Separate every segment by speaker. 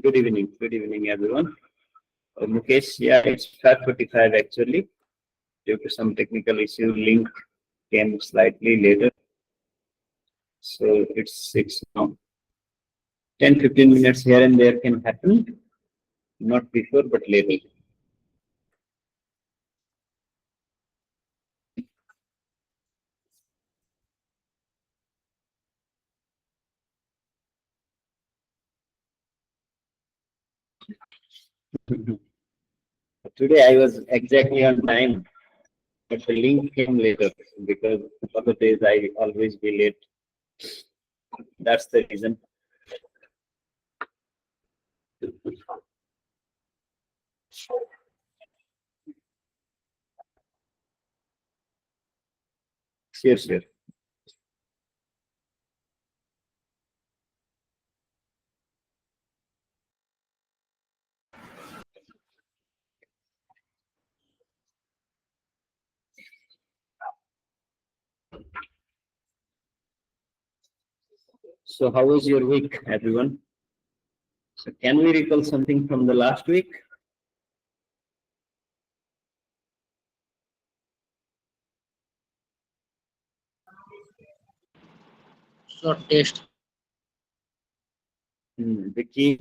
Speaker 1: Good evening, everyone. Mukesh, yeah, it's 5:45 actually. Due to some technical issue, link came slightly later. So it's 6 now. 10-15 minutes here and there can happen, not before but later. Today I was exactly on time, but the link came later because other days I always be late. That's the reason. Sure. So how was your week, everyone? So can we recall something from the last week?
Speaker 2: Short test.
Speaker 1: Vicky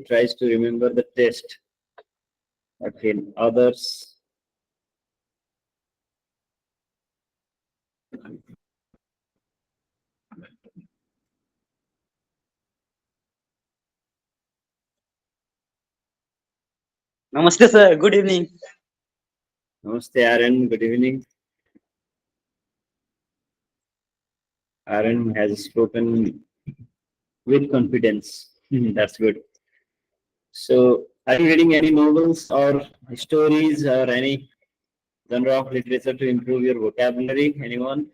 Speaker 1: tries to remember the test. Okay, others.
Speaker 2: Namaste, sir. Good evening.
Speaker 1: Namaste, Aaron. Good evening. Aaron has spoken with confidence. That's good. So, are you reading any novels or stories or any genre of literature to improve your vocabulary? Anyone?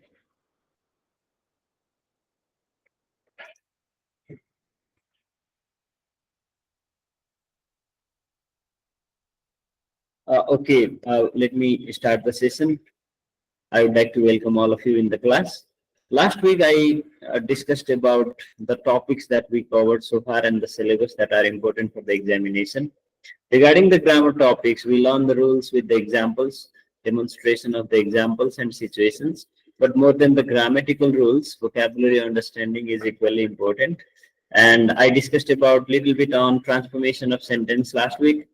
Speaker 1: Okay, let me start the session. I would like to welcome all of you in the class. Last week, I discussed about the topics that we covered so far and the syllabus that are important for the examination. Regarding the grammar topics, we learn the rules with the examples, demonstration of the examples and situations. But more than the grammatical rules, vocabulary understanding is equally important. And I discussed about little bit on transformation of sentence last week,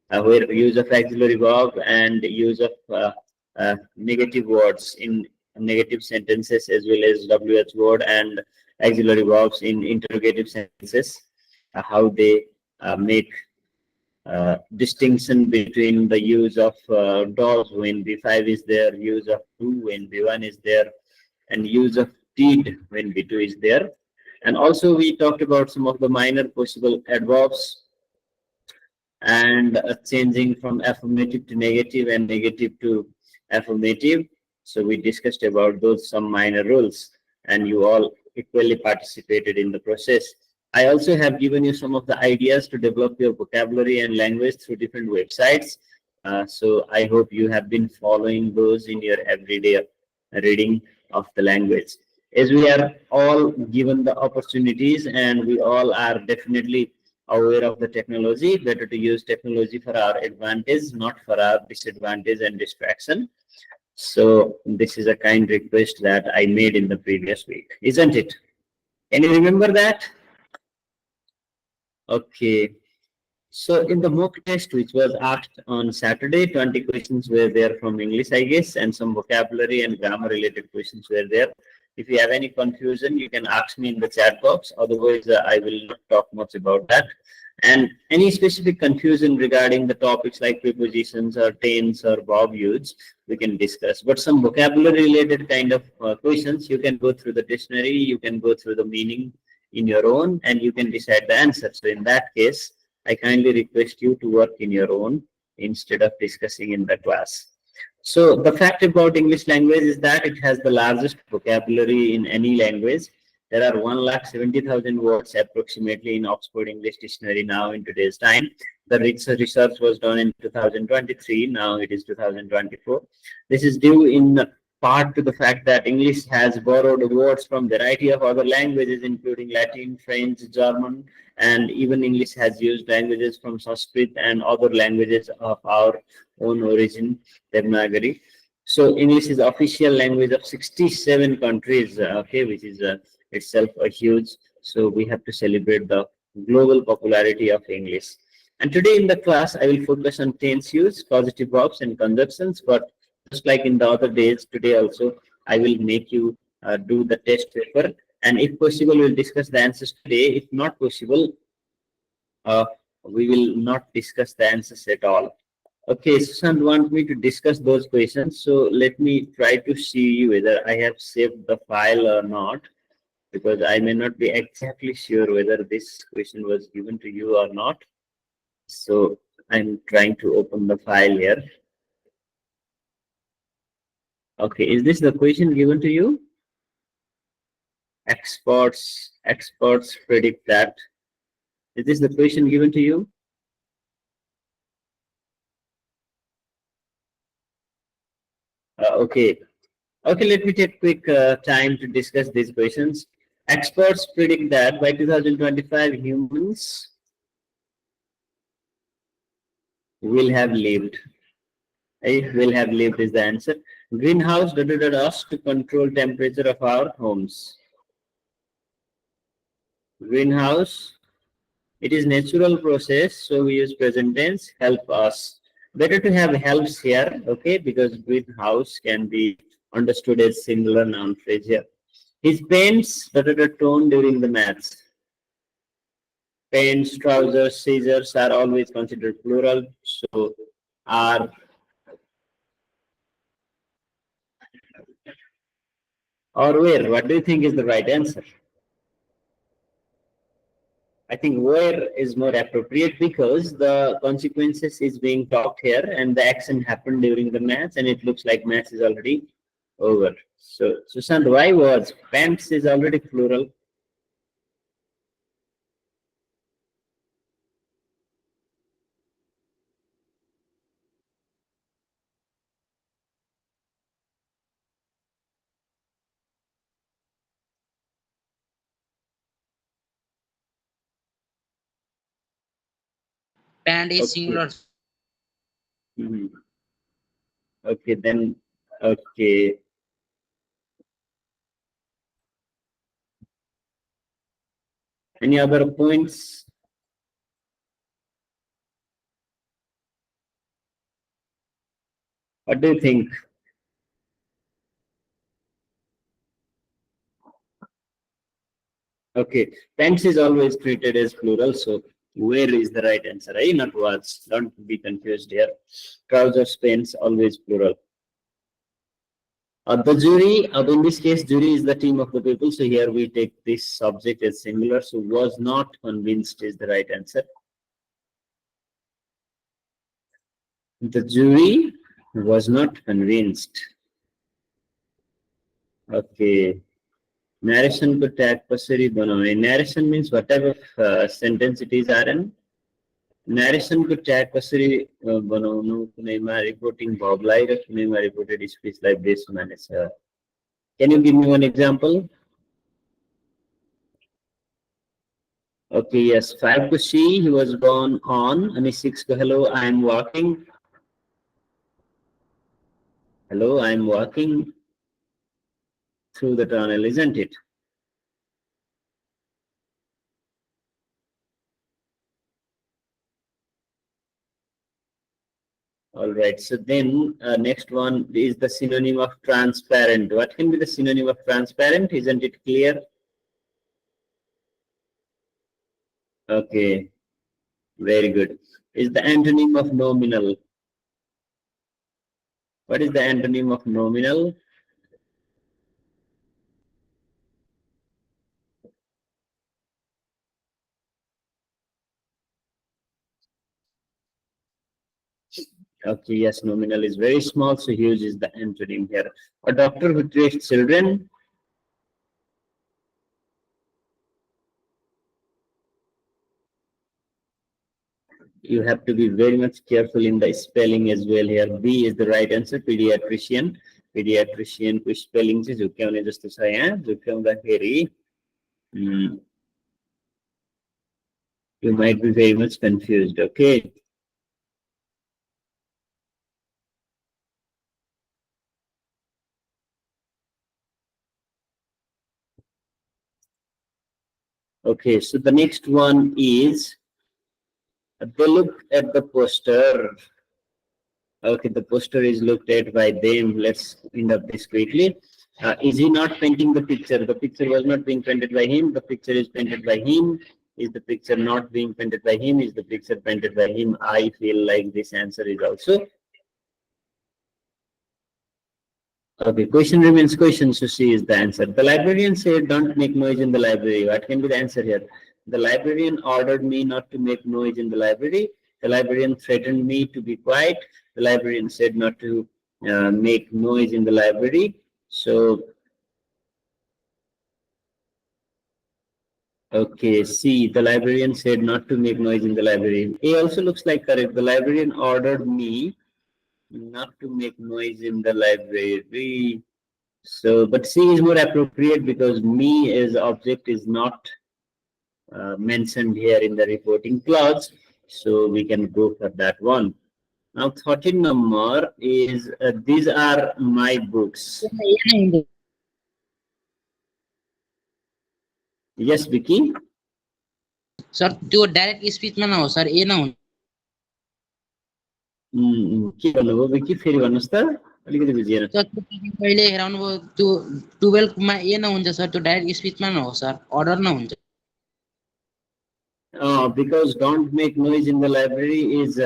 Speaker 1: where use of auxiliary verb and use of negative words in negative sentences as well as WH word and auxiliary verbs in interrogative sentences, how they make distinction between the use of does when B5 is there, use of do when B1 is there, and use of did when B2 is there. And also we talked about some of the minor possible adverbs and changing from affirmative to negative and negative to affirmative. So we discussed about those some minor rules, and you all equally participated in the process. I also have given you some of the ideas to develop your vocabulary and language through different websites. So I hope you have been following those in your everyday reading of the language. As we are all given the opportunities and we all are definitely aware of the technology, better to use technology for our advantage, not for our disadvantage and distraction. So this is a kind request that I made in the previous week, isn't it? Can you remember that? Okay. So in the mock test, which was asked on Saturday, 20 questions were there from English, I guess, and some vocabulary and grammar related questions were there. If you have any confusion, you can ask me in the chat box. Otherwise, I will not talk much about that. And any specific confusion regarding the topics like prepositions or tense or verb use, we can discuss. But some vocabulary related kind of questions, you can go through the dictionary, you can go through the meaning in your own, and you can decide the answer. So in that case, I kindly request you to work in your own instead of discussing in the class. So the fact about English language is that it has the largest vocabulary in any language. There are 1,70,000 words approximately in Oxford English Dictionary now in today's time. The research was done in 2023. Now it is 2024. This is due in part to the fact that English has borrowed words from variety of other languages, including Latin, French, German, and even English has used languages from Sanskrit and other languages of our own origin, Devanagari. So English is official language of 67 countries, okay, which is itself a huge. So we have to celebrate the global popularity of English. And today in the class, I will focus on tense use, positive verbs, and conjunctions. But just like in the other days, today also, I will make you do the test paper. And if possible, we'll discuss the answers today. If not possible, uh, we will not discuss the answers at all. Okay, Sushant want me to discuss those questions. So let me try to see whether I have saved the file or not, because I may not be exactly sure whether this question was given to you or not. So I'm trying to open the file here. Okay, is this the question given to you? Experts predict that. Is this the question given to you? Okay. Okay, let me take quick time to discuss these questions. Experts predict that by 2025, humans will have lived. Will have lived is the answer. Greenhouse did us to control temperature of our homes. Greenhouse, it is natural process, so we use present tense, help us. Better to have helps here, okay, because greenhouse can be understood as singular noun phrase here. His pants tone during the maths. Pants, trousers, scissors are always considered plural, so are or where. What do you think is the right answer? I think where is more appropriate because the consequences is being talked here and the action happened during the match and it looks like match is already over. So, Sushant, why was pants is already plural?
Speaker 2: Pant is
Speaker 1: Okay.
Speaker 2: singular.
Speaker 1: Mhm. Okay, then, okay. Any other points? What do you think? Okay, pants is always treated as plural, so where is the right answer? Eh? Not was. Don't be confused here. Trousers, pants, always plural. The jury, in this case, jury is the team of the people. So here we take this subject as singular. So was not convinced is the right answer. The jury was not convinced. Okay. Narration को tag pasari बनाओ. Narration means whatever sentence it is, Aaron. Narration को tag pasari बनाउनु कुनैमा reporting verb lie raw कुनैमा reported speech lie base मानेछ. Can you give me one example? Okay, yes. 5 to C, he was born on. And 6 to hello, I am walking. Hello, I am walking through the tunnel, isn't it? All right. So then next one is the synonym of transparent. What can be the synonym of transparent? Isn't it clear? Okay. Very good. Is the antonym of nominal? What is the antonym of nominal? Okay, yes, nominal is very small, so huge is the antonym here. A doctor who treats children. You have to be very much careful in the spelling as well here. B is the right answer, pediatrician. pediatrician को spelling चाहिँ झुक्क्याउने जस्तो छ यहाँ झुक्क्याउँदाखेरि you might be very much confused. Okay. Okay, so the next one is they look at the poster. Okay, the poster is looked at by them. Let's end up this quickly. Is he not painting the picture? The picture was not being painted by him. The picture is painted by him. Is the picture not being painted by him? Is the picture painted by him? I feel like this answer is also. Okay, question remains question. So C is the answer. The librarian said, "Don't make noise in the library." What can be the answer here? The librarian ordered me not to make noise in the library. The librarian threatened me to be quiet. The librarian said not to make noise in the library. So, okay, C, the librarian said not to make noise in the library. A also looks like correct. The librarian ordered me not to make noise in the library. So, but C is more appropriate because me as object is not mentioned here in the reporting clause. So we can go for that one. Now, 13 number is these are my books. Yes, Vicky.
Speaker 2: Sir, त्यो direct स्पिचमा न हो sir ए न हुन्छ
Speaker 1: के भन्नुभयो विकी फेरि भन्नुस् त अलिकति बुझिएन
Speaker 2: सर पहिले हेराउनु भयो त्यो 12 मा ए न हुन्छ सर त्यो डाइरेक्ट स्पिचमा न हो सर अर्डर न हुन्छ
Speaker 1: because don't make noise in the library is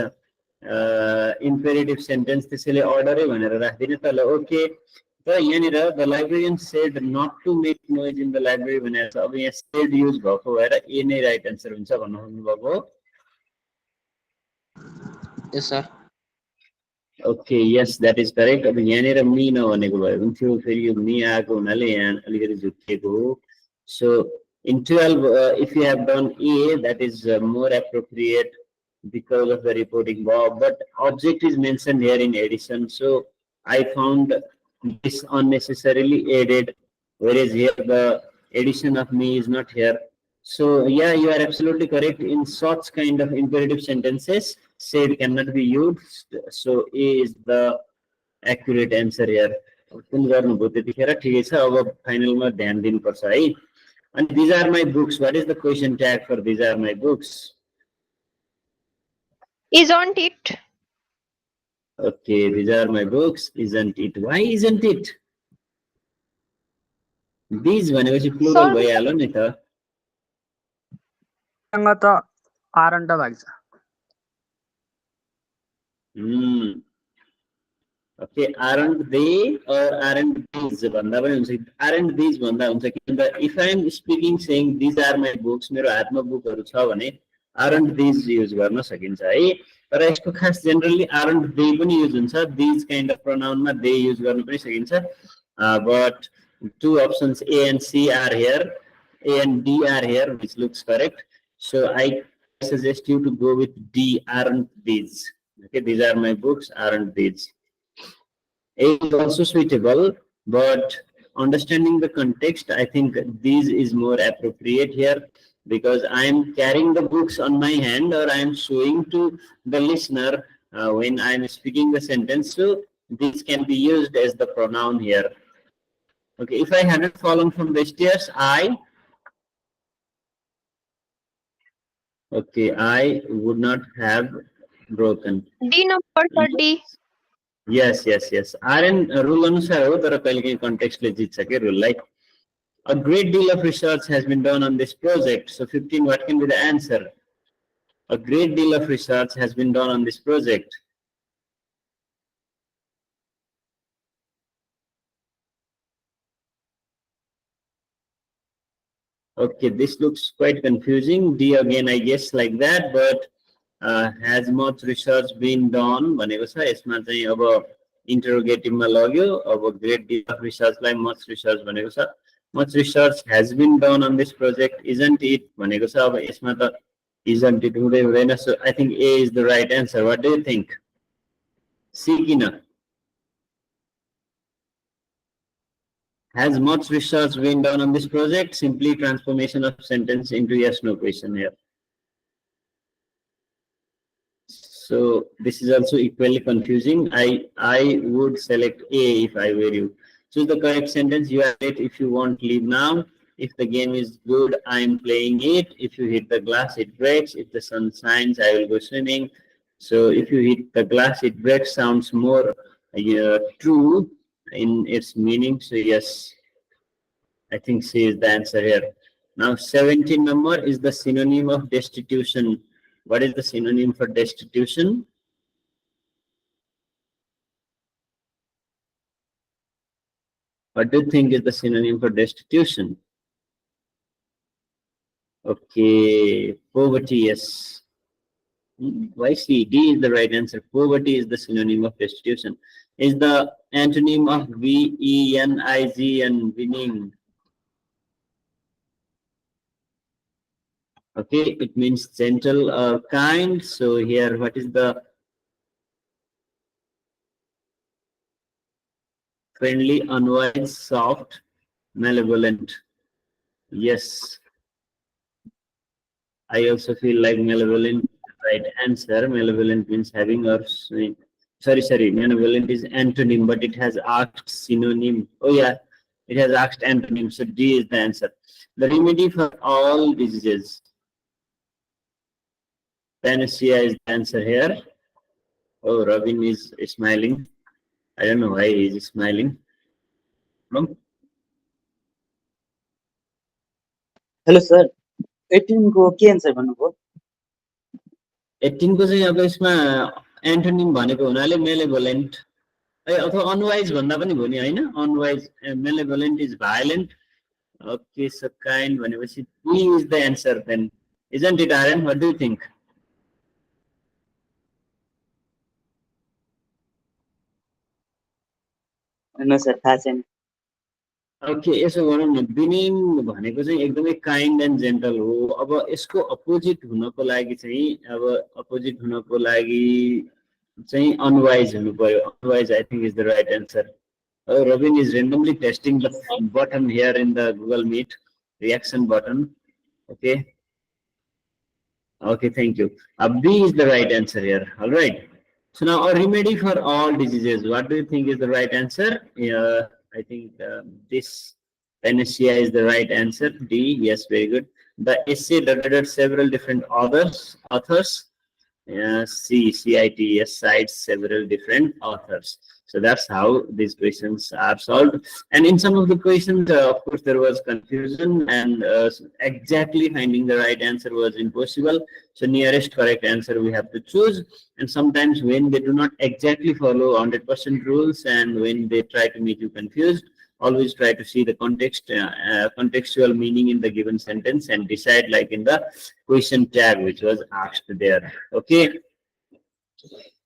Speaker 1: imperative sentence त्यसैले order भनेर राख्दिने तल okay त यहाँनिर the librarian said not to make noise in the library भनेर छ अब यहाँ said use भएको भएर ए नै राइट आन्सर हुन्छ भन्नु खोज्नु भएको
Speaker 2: yes sir
Speaker 1: Okay, yes, that is correct. अब यहाँनिर मी नभनेको भए पनि थियो फेरि यो मी आएको हुनाले यहाँ अलिकति झुक्किएको हो so in 12 if you have done A that is more appropriate because of the reporting but object is mentioned here in addition so I found this unnecessarily added whereas here the addition of me is not here so yeah you are absolutely correct in such kind of imperative sentences said cannot be used so A is the accurate answer here कुन गर्नुभयो त्यतिखेर ठिकै छ अब फाइनलमा ध्यान दिनुपर्छ है and these are my books what is the question tag for these are my books
Speaker 3: isn't it
Speaker 1: okay these are my books isn't it why isn't it these भनेपछि plural भइहाल्यो नि त
Speaker 4: सँग त aren't भएको छ
Speaker 1: okay aren't they or aren't these भन्दा पनि हुन्छ aren't these भन्दा हुन्छ किनभने if I am speaking saying these are my books मेरो हातमा बुकहरु छ भने aren't these use गर्न सकिन्छ है तर यसको खास जनरली aren't they पनि युज हुन्छ these kind of pronoun मा they use गर्न पनि सकिन्छ but two options A and C are here A and D are here which looks correct so I suggest you to go with D aren't these okay these are my books aren't these A is also suitable, but understanding the context, I think these is more appropriate here because I am carrying the books on my hand or I am showing to the listener when I am speaking the sentence. So this can be used as the pronoun here. Okay, if I hadn't fallen from the stairs, I would not have broken.
Speaker 3: D number 30
Speaker 1: Yes. RN rule अनुसार हो तर कहिलेकाहीँ कन्टेक्स्टले जित्छ के rule like a great deal of research has been done on this project so 15 what can be the answer a great deal of research has been done on this project okay this looks quite confusing D again I guess like that but has much research been done भनेको छ यसमा चाहिँ अब interrogative मा लग्यो अब great deal of research lie much research भनेको छ much research has been done on this project isn't it भनेको छ अब यसमा त isn't it हुँदै हुँदैन so I think A is the right answer what do you think C किन Has much research been done on this project? Simply transformation of sentence into yes no question here. So this is also equally confusing. I would select A if I were you. Choose the correct sentence. You are late. If you want, leave now. If the game is good, I am playing it. If you hit the glass, it breaks. If the sun shines, I will go swimming. So if you hit the glass, it breaks sounds more true in its meaning. So yes, I think C is the answer here. Now 17 number is the synonym of destitution. What is the synonym for destitution? What do you think is the synonym for destitution? Okay, poverty, yes. Why C? D is the right answer. Poverty is the synonym of destitution. Is the antonym of V-E-N-I-G and winning? Okay, it means gentle or kind. So here, what is the friendly, unwise, soft, malevolent? Yes, I also feel like malevolent is the right answer. Malevolent means having or sorry, malevolent is antonym, but it has asked synonym. Oh yeah, it has asked antonym. So D is the answer. The remedy for all diseases. Panacea is the answer here. Oh, Robin is smiling. I don't know why he is smiling. No?
Speaker 5: Hello sir 18 को के answer भन्नुभयो
Speaker 1: 18 को चाहिँ अब यसमा एन्टोनिम भनेको हुनाले मेलेभोलेन्ट अथवा अनवाइज भन्दा पनि भयो नि हैन unwise malevolent is violent okay so kind भनेपछि B is the answer then isn't it Aryan what do you think
Speaker 5: no sir थाहा छैन
Speaker 1: ओके यसो गरौँ न बिनिङ भनेको चाहिँ एकदमै काइन्ड एन्ड जेन्टल हो अब यसको अपोजिट हुनको लागि चाहिँ अब अपोजिट हुनको लागि चाहिँ अनवाइज हुनु पर्यो unwise I think is the right answer Robin is randomly testing the button here in the Google Meet reaction button. Okay. Okay, thank you. B is the right answer here. All right. So now a remedy for all diseases. What do you think is the right answer? I think this panacea is the right answer. D. Yes, very good. The essay dated several different authors. CITES cites several different authors. So that's how these questions are solved. And in some of the questions, of course, there was confusion and exactly finding the right answer was impossible. So nearest correct answer we have to choose. And sometimes when they do not exactly follow 100% rules and when they try to make you confused, always try to see the context, contextual meaning in the given sentence and decide like in the question tag which was asked there. Okay.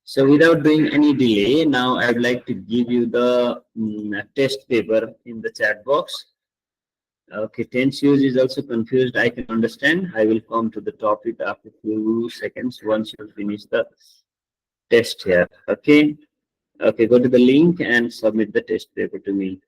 Speaker 1: So without doing any delay, now I would like to give you the test paper in the chat box. Okay, tense use is also confused. I can understand. I will come to the topic after a few seconds once you finish the test here. Okay. Okay, go to the link and submit the test paper to me.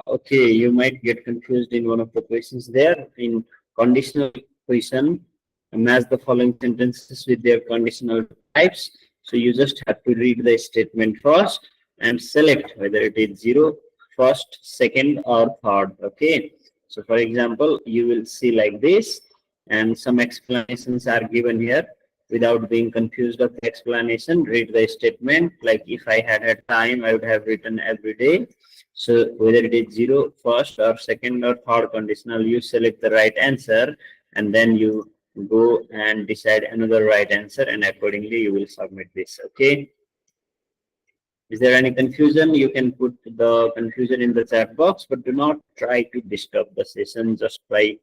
Speaker 1: Okay, you might get confused in one of the questions there. In conditional question, match the following sentences with their conditional types. So you just have to read the statement first and select whether it is zero, first, second, or third. Okay. So for example, you will see like this, and some explanations are given here. Without being confused of the explanation, read the statement. Like if I had time, I would have written every day. So whether it is zero, first or second or third conditional, you select the right answer, and then you go and decide another right answer, and accordingly you will submit this. Okay. Is there any confusion? You can put the confusion in the chat box, but do not try to disturb the session just by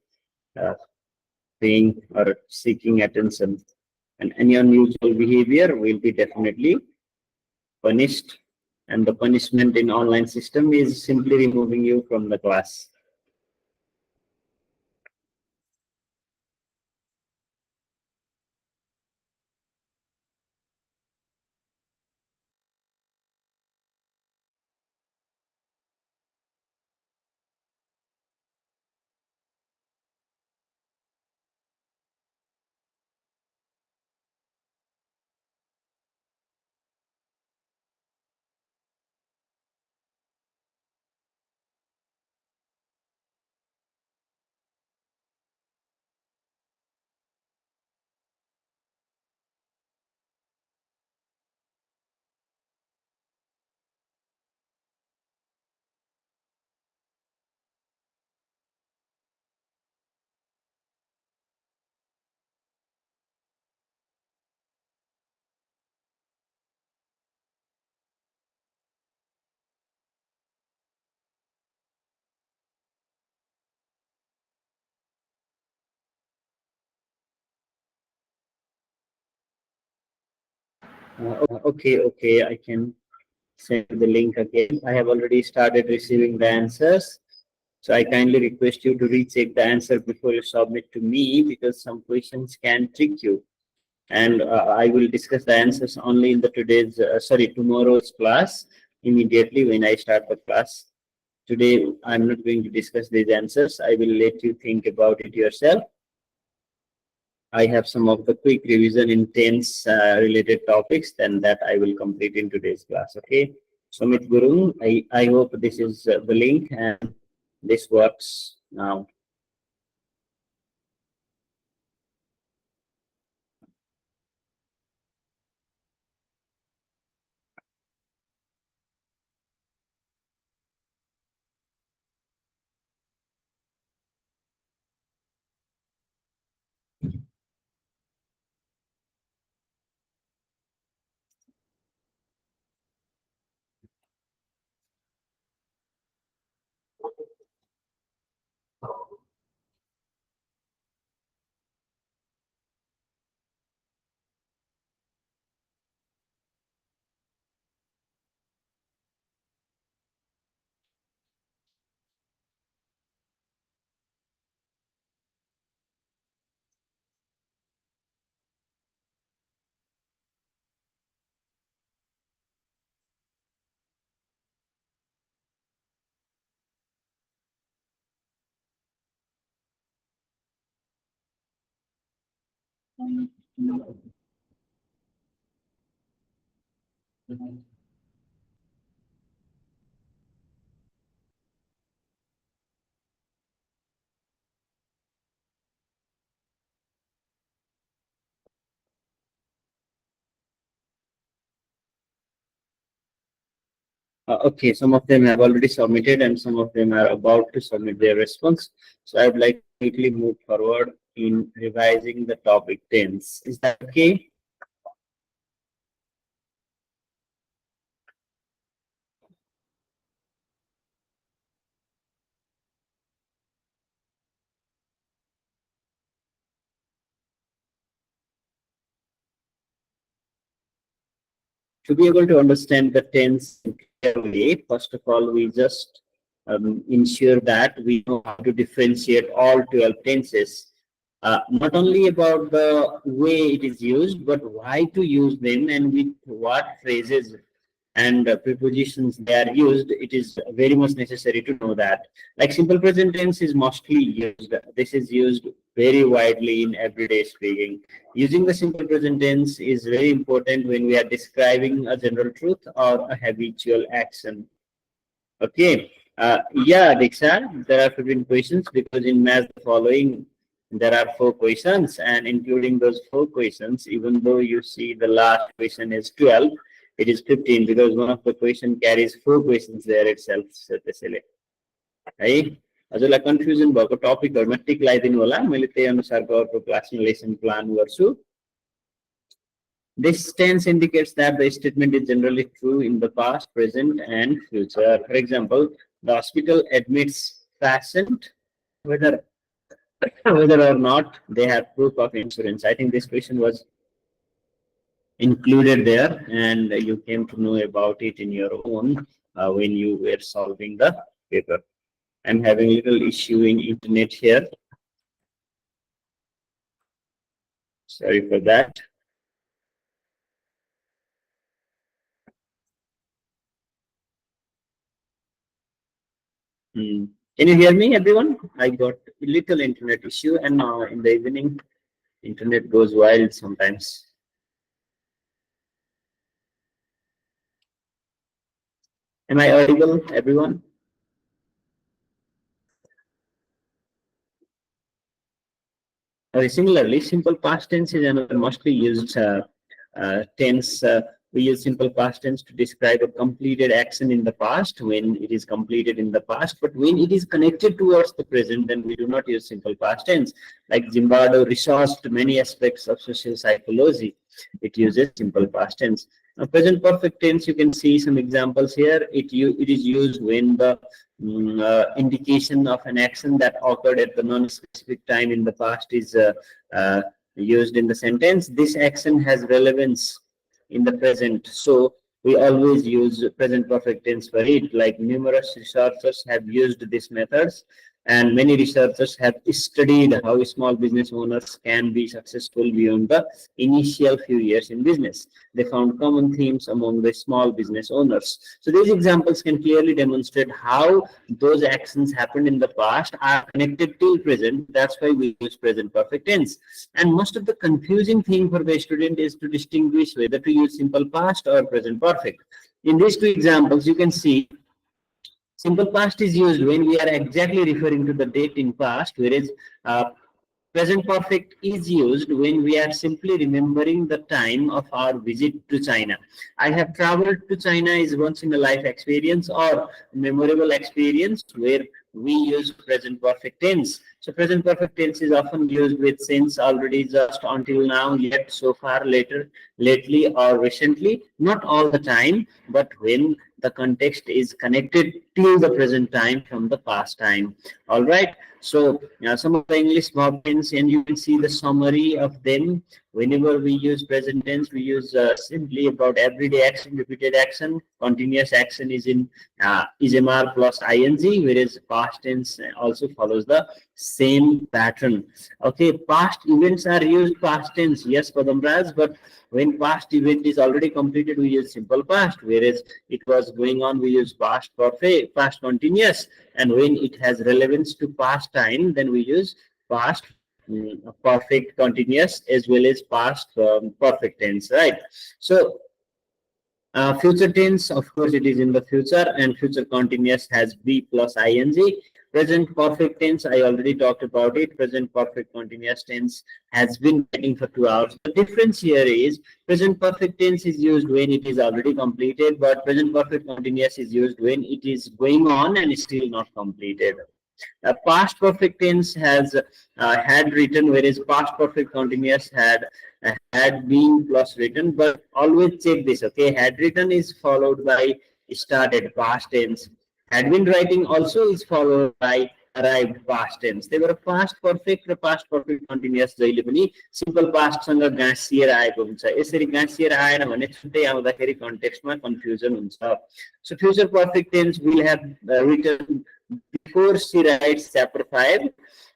Speaker 1: uh, paying or seeking attention. And any unusual behavior will be definitely punished. And the punishment in online system is simply removing you from the class. Okay, I can send the link again. I have already started receiving the answers. So I kindly request you to recheck the answer before you submit to me, because some questions can trick you. And I will discuss the answers only in the tomorrow's class, immediately when I start the class. Today, I'm not going to discuss these answers. I will let you think about it yourself. I have some of the quick revision in tense related topics, then that I will complete in today's class. Okay. Sumit Guru, I hope this is the link and this works now. Okay, some of them have already submitted and some of them are about to submit their response. So I would like to quickly move forward in revising the topic tense. Is that okay? To be able to understand the tense clearly, first of all, we just ensure that we know how to differentiate all 12 tenses. Not only about the way it is used, but why to use them and with what phrases and prepositions they are used, it is very much necessary to know that. Like simple present tense is mostly used. This is used very widely in everyday speaking. Using the simple present tense is very important when we are describing a general truth or a habitual action. Okay. Yeah, Diksha, there are 15 questions because in math the following there are 4 questions, and including those 4 questions, even though you see the last question is 12, it is 15 because one of the question carries 4 questions there itself. So त्यसैले है हजुरलाई confusion भएको टपिकहरुमा टिक लगाइदिनु होला, मैले त्यही अनुसारको अर्को क्लासमा लेसन प्लान गर्छु. This tense indicates that the statement is generally true in the past, present, and future. For example, the hospital admits patient whether or not they have proof of insurance. I think this question was included there, and you came to know about it in your own when you were solving the paper. I'm having a little issue in internet here. Sorry for that. Can you hear me, everyone? I got a little internet issue, and now in the evening, internet goes wild sometimes. Am I audible, everyone? Similarly, simple past tense is another mostly used tense. We use simple past tense to describe a completed action in the past when it is completed in the past, but when it is connected towards the present, then we do not use simple past tense. Like Zimbardo resourced many aspects of social psychology. It uses simple past tense. Now, present perfect tense, you can see some examples here. It is used when the indication of an action that occurred at the non-specific time in the past is used in the sentence. This action has relevance in the present, so we always use present perfect tense for it. Like numerous researchers have used these methods, and many researchers have studied how small business owners can be successful beyond the initial few years in business. They found common themes among the small business owners. So these examples can clearly demonstrate how those actions happened in the past are connected till present. That's why we use present perfect tense. And most of the confusing thing for the student is to distinguish whether to use simple past or present perfect. In these 2 examples, you can see simple past is used when we are exactly referring to the date in past, whereas present perfect is used when we are simply remembering the time of our visit to China. I have traveled to China is once in a life experience or memorable experience where we use present perfect tense. So present perfect tense is often used with since, already, just, until now, yet, so far, later, lately, or recently. Not all the time, but when the context is connected till the present time from the past time. All right. So some of the English verb tense, and you can see the summary of them. Whenever we use present tense, we use simply about everyday action, repeated action. Continuous action is in is-mr plus ing, whereas past tense also follows the same pattern. Okay, past events are used past tense. Yes, Padamraj, but when past event is already completed, we use simple past, whereas it was going on, we use past perfect, past continuous, and when it has relevance to past time, then we use past perfect continuous as well as past perfect tense, right? So future tense, of course, it is in the future, and future continuous has be plus ing. Present perfect tense, I already talked about it. Present perfect continuous tense has been waiting for 2 hours. The difference here is present perfect tense is used when it is already completed, but present perfect continuous is used when it is going on and is still not completed. Past perfect tense has had written, whereas past perfect continuous had been plus written. But always check this, okay? Had written is followed by started past tense. Had been writing also is followed by arrived past tense. They were past perfect or past perfect continuous जहिले पनि simple past सँग गाँसिएर आएको हुन्छ. यसरी गाँसिएर आएन भने छुट्टै आउँदाखेरि कन्टेक्स्टमा कन्फ्युजन हुन्छ. So future perfect tense will have written before she writes chapter 5,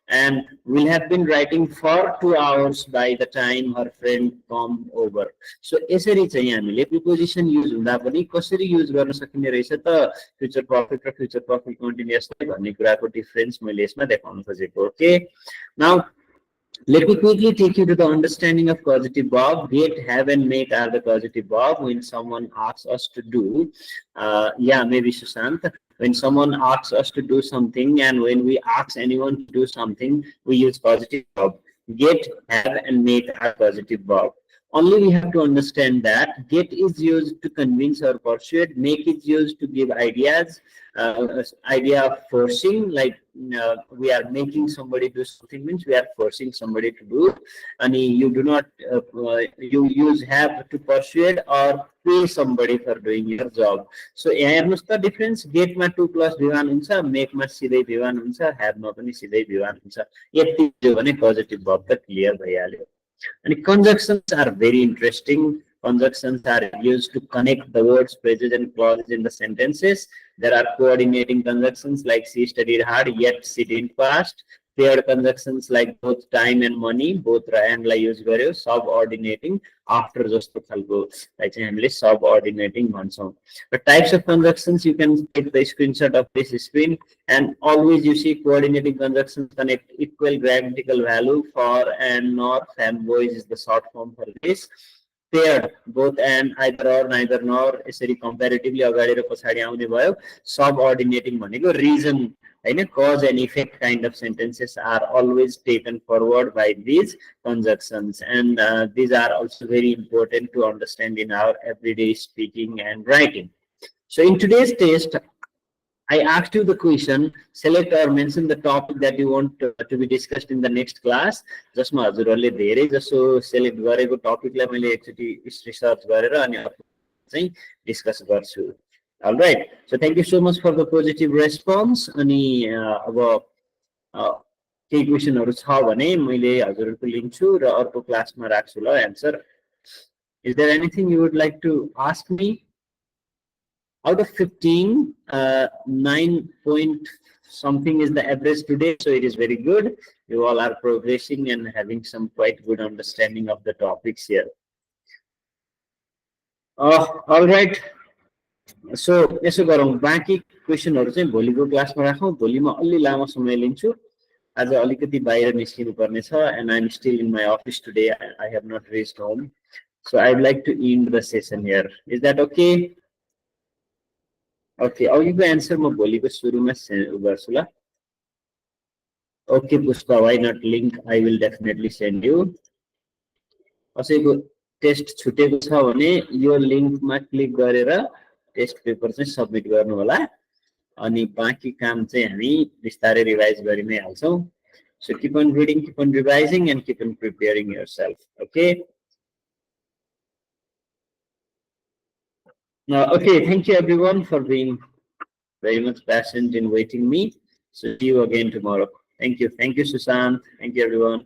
Speaker 1: and will have been writing for 2 hours by the time her friend come over. So यसरी चाहिँ हामीले preposition use हुँदा पनि कसरी use गर्न सकिने रहेछ त future perfect र future perfect continuous भन्ने कुराको डिफरेन्स मैले यसमा देखाउन खोजेको. Okay, now let me quickly take you to the understanding of causative verb. Get, have, and make are the causative verb when someone asks us to do. Yeah, maybe Sushant. When someone asks us to do something, and when we ask anyone to do something, we use causative verb. Get, have, and make are causative verb. Only we have to understand that get is used to convince or persuade, make is used to give ideas, idea of forcing, like we are making somebody do something means we are forcing somebody to do, and you do not you use have to persuade or pay somebody for doing your job. So हेर्नुस् त difference, gate मा 2 + V1 हुन्छ, make मा सिधै V1 हुन्छ, have मा पनि सिधै V1 हुन्छ. यति जो भने पोजिटिभ वर्ब त क्लियर भइहाल्यो. And conjunctions are very interesting. Conjunctions are used to connect the words, phrases, and clauses in the sentences. There are coordinating conjunctions like she studied hard, yet she didn't pass. Paired conjunctions like both time and money, both and lie use गर्यो. Subordinating after जस्तो खालको लाई चाहिँ हामीले subordinating भन्छौं. The types of conjunctions, you can take the screenshot of this screen, and always you see coordinating conjunctions connect equal grammatical value. For and, nor, fanboys is the short form for this. Paired, both and, either or, neither nor, यसरी comparatively अगाडि र पछाडि आउने भयो. Subordinating भनेको reason, Hahn, cause and effect kind of sentences are always taken forward by these conjunctions, and these are also very important to understand in our everyday speaking and writing. So in today's test, I asked you the question, select or mention the topic that you want to be discussed in the next class. जसमा हजुरहरुले धेरै जसो select गरेको टपिकलाई मैले एकचोटी research गरेर अनि चाहिँ discuss गर्छु. All right, so thank you so much for the positive response. अनि अब केही क्वेशनहरु छ भने मैले हजुरहरुको लिन्छु र अर्को क्लासमा राख्छु ल answer. Is there anything you would like to ask me? Out of 15, 9 point something is the average today, so it is very good. You all are progressing and having some quite good understanding of the topics here. All right. So यसो गरौँ, बाँकी क्वेशनहरु चाहिँ भोलिको क्लासमा राखौँ. भोलि म अलि लामो समय लिन्छु. आज अलिकति बाहिर निस्किनु पर्ने छ, and I'm still in my office today. I have not reached home, so I'd like to end the session here. Is that okay? Okay, अघिको एन्सर म भोलिको सुरुमा गर्छु ल. Okay, Pushpa, why not link? I will definitely send you. कसैको test छुटेको छ भने यो लिंकमा click गरेर टेस्ट पेपर चाहिँ सबमिट गर्नु होला, अनि बाँकी काम चाहिँ हामी बिस्तारै रिभाइज गरि नै हाल्छौं. So keep on reading, keep on revising, and keep on preparing yourself. Okay. Okay, thank you everyone for being very much patient in waiting me. So see you again tomorrow. Thank you. Thank you, Susan. Thank you, everyone.